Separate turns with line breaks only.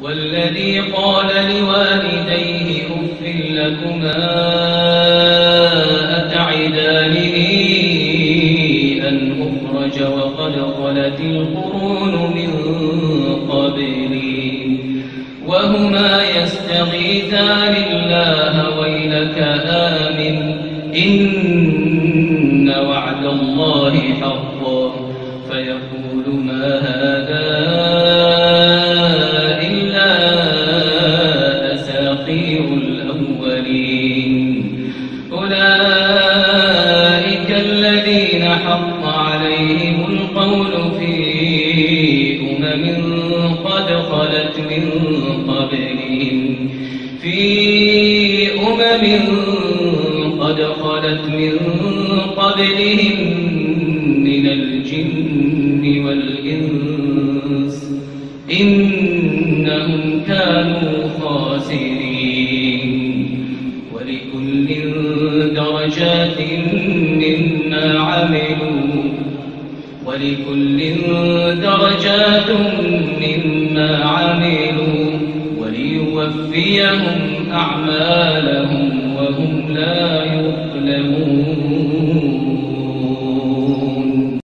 والذي قال لوالديه أف لكما أتعدانني أن أخرج وقد خلت القرون من قبلي وهما يستغيثان الله ويلك آمن إن وعد الله حق فيقول ما هذا إلا أساطير الأولين أولئك الذين حق عليهم القول في قد خلت من قبلهم من الجن والإنس إنهم كانوا خاسرين ولكل درجات مما عملوا وليوفيهم أعمالهم وهم لا يظلمون.